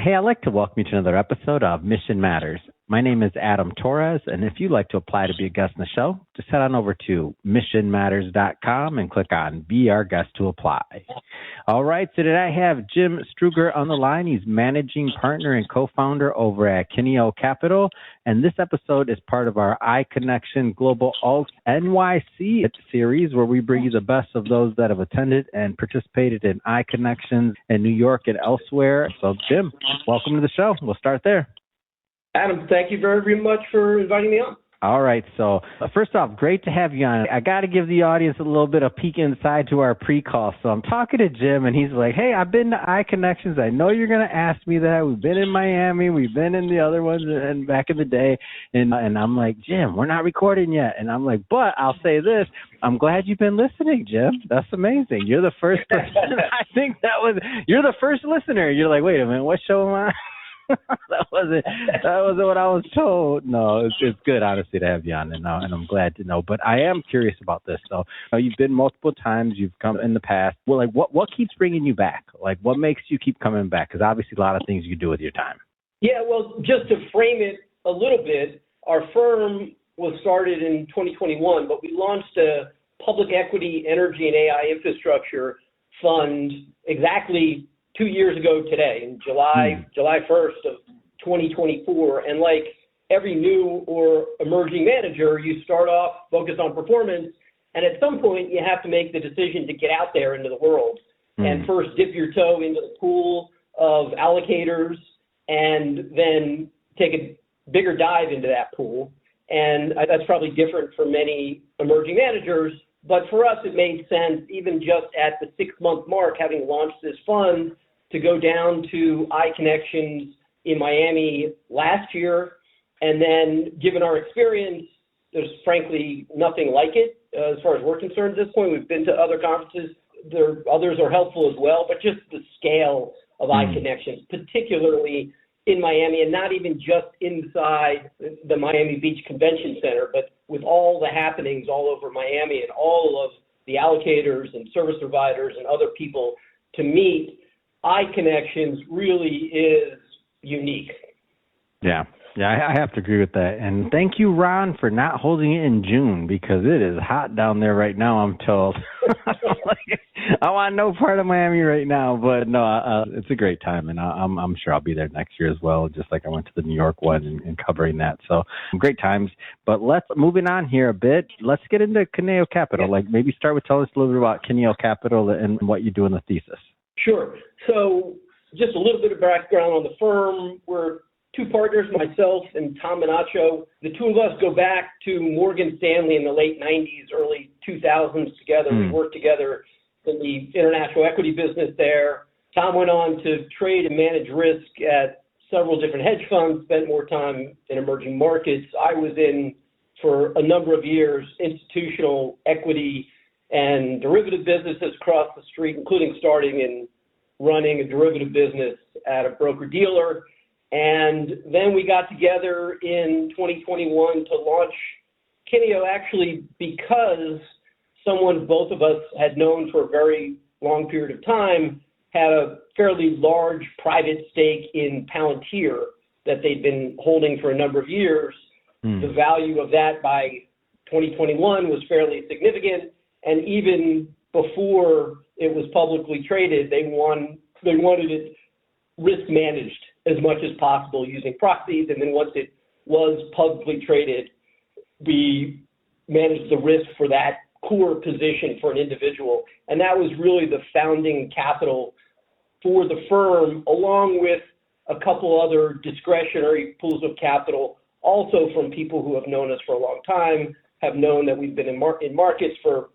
Hey, I'd like to welcome you to another episode of Mission Matters. My name is Adam Torres, and if you'd like to apply to be a guest in the show, just head on over to missionmatters.com and click on Be Our Guest to apply. All right, so today I have Jim Struger on the line. He's managing partner and co-founder over at Kineo Capital, and this episode is part of our iConnection Global Alt NYC series, where we bring you the best of those that have attended and participated in iConnections in New York and elsewhere. So, Jim, welcome to the show. We'll start there. Adam, thank you very, very much for inviting me on. All right. So first off, great to have you on. I got to give the audience a little bit of peek inside to our pre-call. So I'm talking to Jim, and he's like, hey, I've been to iConnections. I know you're going to ask me that. We've been in Miami. We've been in the other ones and back in the day. And I'm like, Jim, we're not recording yet. And I'm like, but I'll say this. I'm glad you've been listening, Jim. That's amazing. You're the first person. You're the first listener. You're like, wait a minute, what show am I? That wasn't what I was told. No, it's good, honestly, to have you on, and I'm glad to know. But I am curious about this. So you've been multiple times. You've come in the past. Well, like what keeps bringing you back? Like what makes you keep coming back? Because obviously a lot of things you do with your time. Yeah, well, just to frame it a little bit, our firm was started in 2021, but we launched a public equity, energy, and AI infrastructure fund exactly 2 years ago today, in July 1st of 2024. And like every new or emerging manager, you start off focused on performance, and at some point you have to make the decision to get out there into the world and first dip your toe into the pool of allocators and then take a bigger dive into that pool. And that's probably different for many emerging managers. But for us, it made sense, even just at the 6-month mark, having launched this fund, to go down to iConnections in Miami last year. And then given our experience, there's frankly nothing like it as far as we're concerned at this point. We've been to other conferences. Others are helpful as well, but just the scale of iConnections, particularly in Miami, and not even just inside the Miami Beach Convention Center, but with all the happenings all over Miami and all of the allocators and service providers and other people to meet, iConnections really is unique. Yeah, I have to agree with that. And thank you, Ron, for not holding it in June, because it is hot down there right now, I'm told. I want no part of Miami right now, but no, it's a great time, and I'm sure I'll be there next year as well, just like I went to the New York one and covering that. So great times. But moving on here a bit, let's get into Kineo Capital. Yeah. Like maybe start with telling us a little bit about Kineo Capital and what you do in the thesis. Sure. So just a little bit of background on the firm. We're two partners, myself and Tom Menacho. The two of us go back to Morgan Stanley in the late 90s, early 2000s together. We worked together in the international equity business there. Tom went on to trade and manage risk at several different hedge funds, spent more time in emerging markets. I was in, for a number of years, institutional equity and derivative businesses across the street, including starting and running a derivative business at a broker-dealer. And then we got together in 2021 to launch Kineo, actually because someone both of us had known for a very long period of time had a fairly large private stake in Palantir that they'd been holding for a number of years. The value of that by 2021 was fairly significant. And even before it was publicly traded, they wanted it risk managed as much as possible using proxies. And then once it was publicly traded, we managed the risk for that core position for an individual. And that was really the founding capital for the firm, along with a couple other discretionary pools of capital, also from people who have known us for a long time, have known that we've been in markets for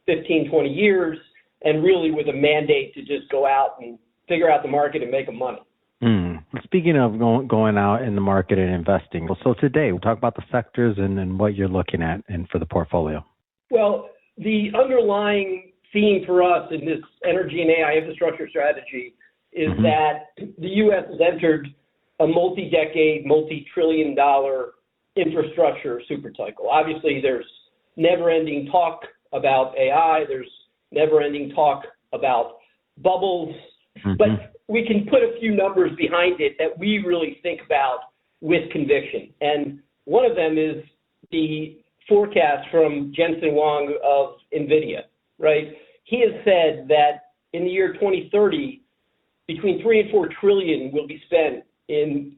15, 20 years, and really with a mandate to just go out and figure out the market and make them money. Speaking of going out in the market and investing, so today we'll talk about the sectors and what you're looking at and for the portfolio. Well, the underlying theme for us in this energy and AI infrastructure strategy is that the U.S. has entered a multi-decade, multi-trillion-dollar infrastructure supercycle. Obviously, there's never-ending talk about AI. There's never-ending talk about bubbles. But we can put a few numbers behind it that we really think about with conviction. And one of them is the forecast from Jensen Huang of NVIDIA, right? He has said that in the year 2030, between 3 and 4 trillion will be spent in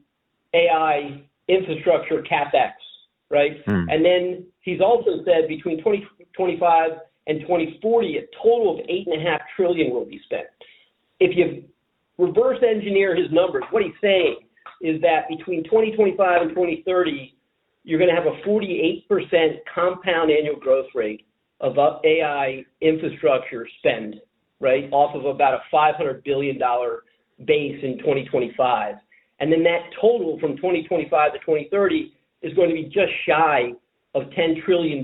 AI infrastructure CapEx, right? And then he's also said between 2025 and 2040, a total of 8.5 trillion will be spent. If you reverse engineer his numbers, what he's saying is that between 2025 and 2030, you're going to have a 48% compound annual growth rate of AI infrastructure spend, right, off of about a $500 billion base in 2025. And then that total from 2025 to 2030 is going to be just shy of $10 trillion.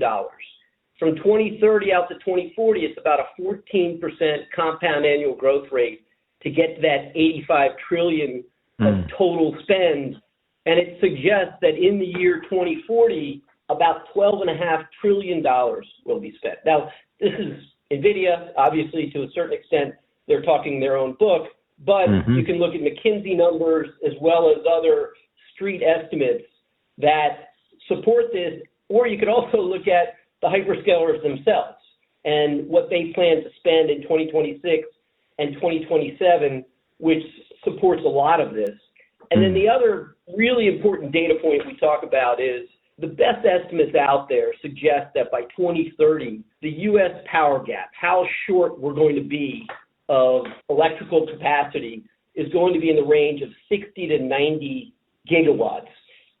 From 2030 out to 2040, it's about a 14% compound annual growth rate to get to that 85 trillion of total spend. And it suggests that in the year 2040, about $12.5 trillion will be spent. Now, this is NVIDIA, obviously, to a certain extent, they're talking their own book, but you can look at McKinsey numbers as well as other street estimates that support this, or you could also look at the hyperscalers themselves and what they plan to spend in 2026 and 2027, which supports a lot of this. And then the other really important data point we talk about is the best estimates out there suggest that by 2030, the U.S. power gap, how short we're going to be of electrical capacity, is going to be in the range of 60 to 90 gigawatts.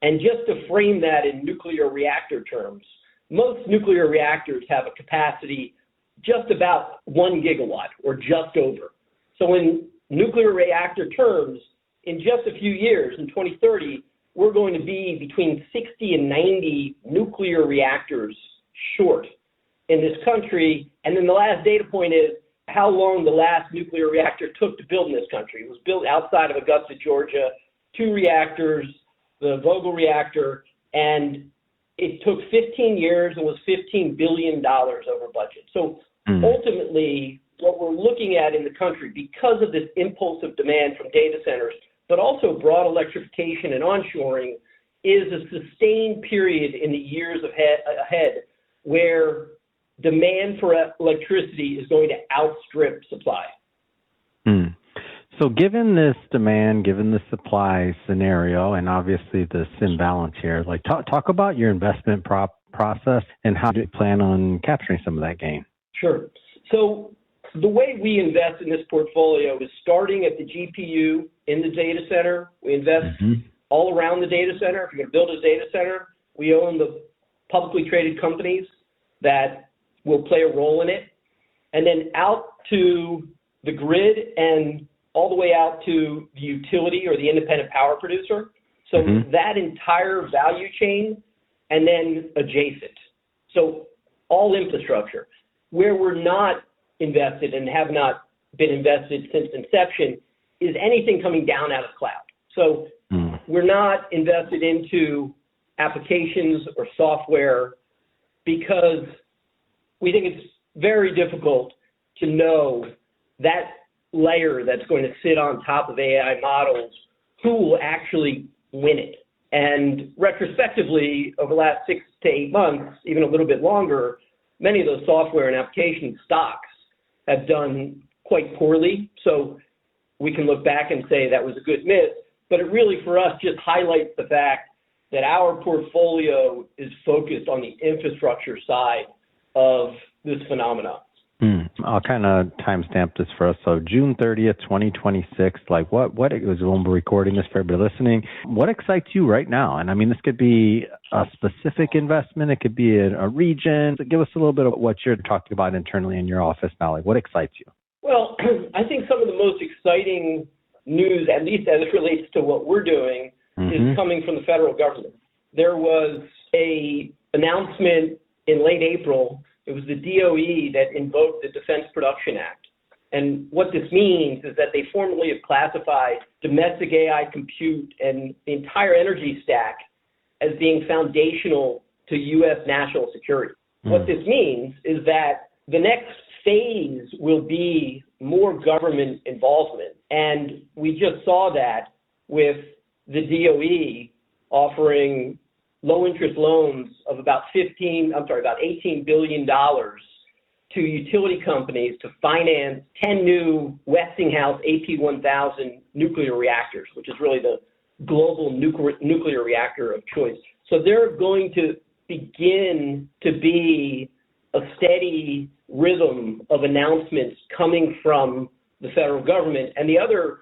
And just to frame that in nuclear reactor terms, most nuclear reactors have a capacity just about 1 gigawatt or just over. So in nuclear reactor terms, in just a few years, in 2030, we're going to be between 60 and 90 nuclear reactors short in this country. And then the last data point is how long the last nuclear reactor took to build in this country. It was built outside of Augusta, Georgia, 2 reactors, the Vogtle reactor, and it took 15 years and was $15 billion over budget. So ultimately, what we're looking at in the country, because of this impulse of demand from data centers, but also broad electrification and onshoring, is a sustained period in the years ahead where demand for electricity is going to outstrip supply. So given this demand, given the supply scenario, and obviously this imbalance here, like talk about your investment process and how you plan on capturing some of that gain. Sure. So the way we invest in this portfolio is starting at the GPU in the data center. We invest all around the data center. If you're going to build a data center, we own the publicly traded companies that will play a role in it. And then out to the grid and all the way out to the utility or the independent power producer. So that entire value chain and then adjacent. So all infrastructure. Where we're not invested and have not been invested since inception is anything coming down out of cloud. So we're not invested into applications or software because we think it's very difficult to know that layer that's going to sit on top of AI models, who will actually win it. And retrospectively, over the last 6 to 8 months, even a little bit longer, many of those software and application stocks have done quite poorly. So we can look back and say that was a good miss, but it really for us just highlights the fact that our portfolio is focused on the infrastructure side of this phenomenon. I'll kind of timestamp this for us. So June 30th, 2026, like what it was when we're recording this for everybody listening. What excites you right now? And I mean, this could be a specific investment. It could be a region. So give us a little bit of what you're talking about internally in your office now. Like what excites you? Well, I think some of the most exciting news, at least as it relates to what we're doing, is coming from the federal government. There was a announcement in late April. It was the DOE that invoked the Defense Production Act. And what this means is that they formally have classified domestic AI compute and the entire energy stack as being foundational to U.S. national security. What this means is that the next phase will be more government involvement. And we just saw that with the DOE offering low interest loans of about $18 billion to utility companies to finance 10 new Westinghouse AP1000 nuclear reactors, which is really the global nuclear reactor of choice. So they're going to begin to be a steady rhythm of announcements coming from the federal government. And the other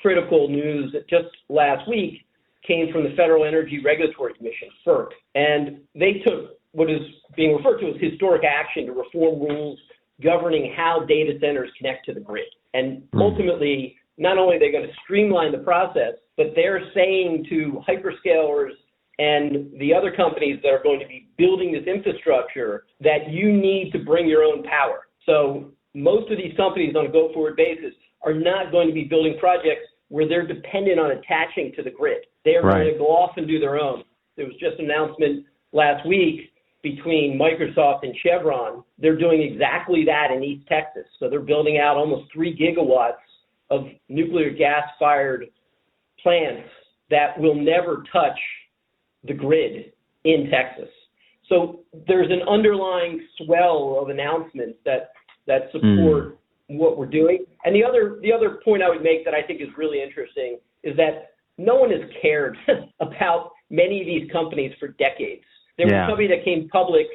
critical news that just last week came from the Federal Energy Regulatory Commission, FERC, and they took what is being referred to as historic action to reform rules governing how data centers connect to the grid. And ultimately, not only are they going to streamline the process, but they're saying to hyperscalers and the other companies that are going to be building this infrastructure that you need to bring your own power. So most of these companies on a go-forward basis are not going to be building projects where they're dependent on attaching to the grid. They're going to go off and do their own. There was just an announcement last week between Microsoft and Chevron. They're doing exactly that in East Texas. So they're building out almost 3 gigawatts of nuclear gas-fired plants that will never touch the grid in Texas. So there's an underlying swell of announcements that support what we're doing. And the other point I would make that I think is really interesting is that no one has cared about many of these companies for decades. There was a company that came public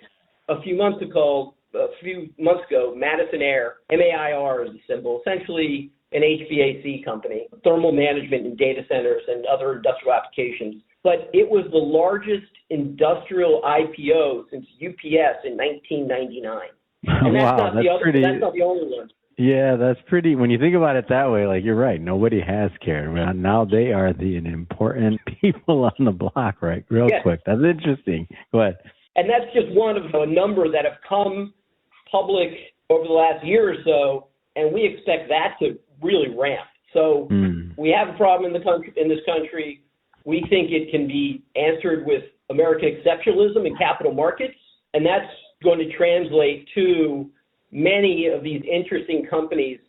a few months ago, Madison Air, MAIR is the symbol, essentially an HVAC company, thermal management in data centers and other industrial applications. But it was the largest industrial IPO since UPS in 1999. And that's not the only one. Yeah, that's pretty. When you think about it that way, like you're right. Nobody has cared. Now they are the important people on the block, right? Real quick. That's interesting. Go ahead. And that's just one of a number that have come public over the last year or so, and we expect that to really ramp. So we have a problem in this country. We think it can be answered with American exceptionalism in capital markets, and that's going to translate to many of these interesting companies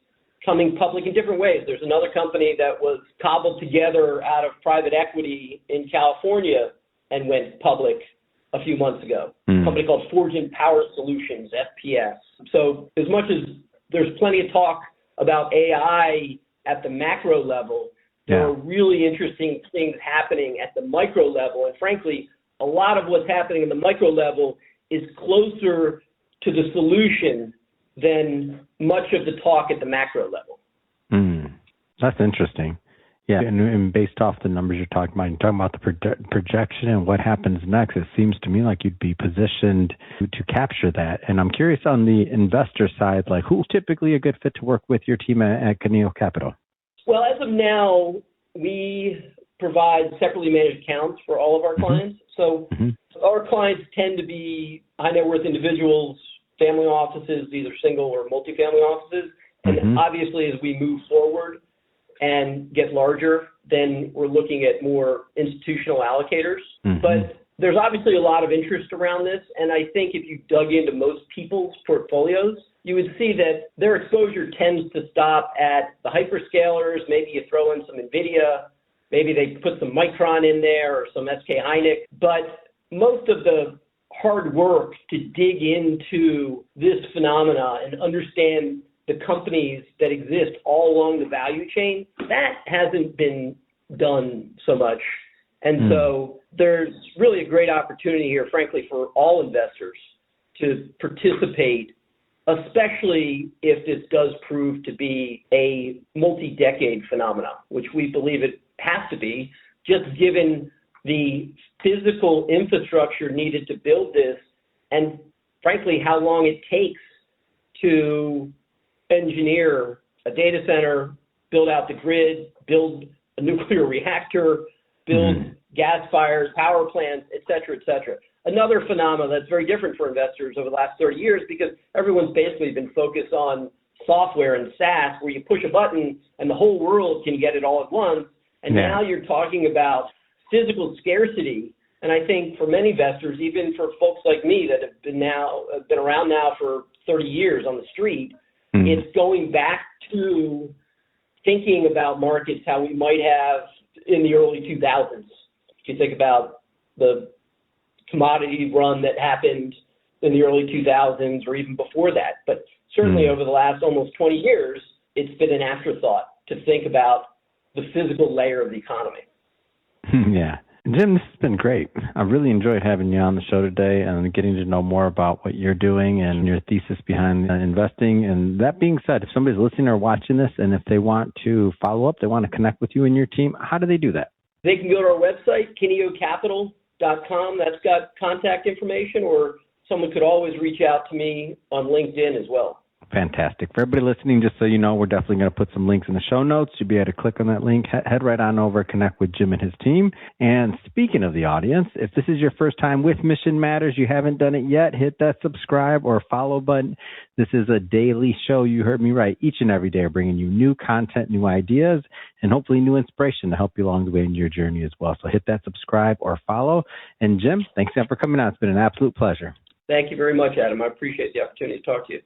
coming public in different ways. There's another company that was cobbled together out of private equity in California and went public a few months ago, a company called Forgent Power Solutions, FPS. So as much as there's plenty of talk about AI at the macro level, there are really interesting things happening at the micro level. And frankly, a lot of what's happening in the micro level is closer to the solution than much of the talk at the macro level. That's interesting. Yeah, and based off the numbers you're talking about the projection and what happens next, it seems to me like you'd be positioned to capture that. And I'm curious on the investor side, like who's typically a good fit to work with your team at Coneo Capital? Well, as of now, we provide separately managed accounts for all of our clients. So our clients tend to be high net worth individuals, family offices, either single or multifamily offices. And obviously, as we move forward and get larger, then we're looking at more institutional allocators. But there's obviously a lot of interest around this. And I think if you dug into most people's portfolios, you would see that their exposure tends to stop at the hyperscalers. Maybe you throw in some NVIDIA. Maybe they put some Micron in there or some SK Hynix. But most of the hard work to dig into this phenomena and understand the companies that exist all along the value chain, that hasn't been done so much. And so there's really a great opportunity here, frankly, for all investors to participate, especially if this does prove to be a multi-decade phenomenon, which we believe it has to be, just given the physical infrastructure needed to build this and, frankly, how long it takes to engineer a data center, build out the grid, build a nuclear reactor, build gas-fired power plants, et cetera, et cetera. Another phenomenon that's very different for investors over the last 30 years because everyone's basically been focused on software and SaaS where you push a button and the whole world can get it all at once. And now you're talking about physical scarcity. And I think for many investors, even for folks like me that have been around now for 30 years on the street, It's going back to thinking about markets how we might have in the early 2000s. If you think about the commodity run that happened in the early 2000s or even before that. But certainly over the last almost 20 years, it's been an afterthought to think about the physical layer of the economy. Yeah. Jim, this has been great. I really enjoyed having you on the show today and getting to know more about what you're doing and your thesis behind investing. And that being said, if somebody's listening or watching this and if they want to follow up, they want to connect with you and your team, how do they do that? They can go to our website, KineoCapital.com. That's got contact information, or someone could always reach out to me on LinkedIn as well. Fantastic. For everybody listening, just so you know, we're definitely going to put some links in the show notes. You'll be able to click on that link, head right on over, connect with Jim and his team. And speaking of the audience, if this is your first time with Mission Matters, you haven't done it yet, hit that subscribe or follow button. This is a daily show. You heard me right. Each and every day, bringing you new content, new ideas, and hopefully new inspiration to help you along the way in your journey as well. So hit that subscribe or follow. And Jim, thanks again for coming on. It's been an absolute pleasure. Thank you very much, Adam. I appreciate the opportunity to talk to you.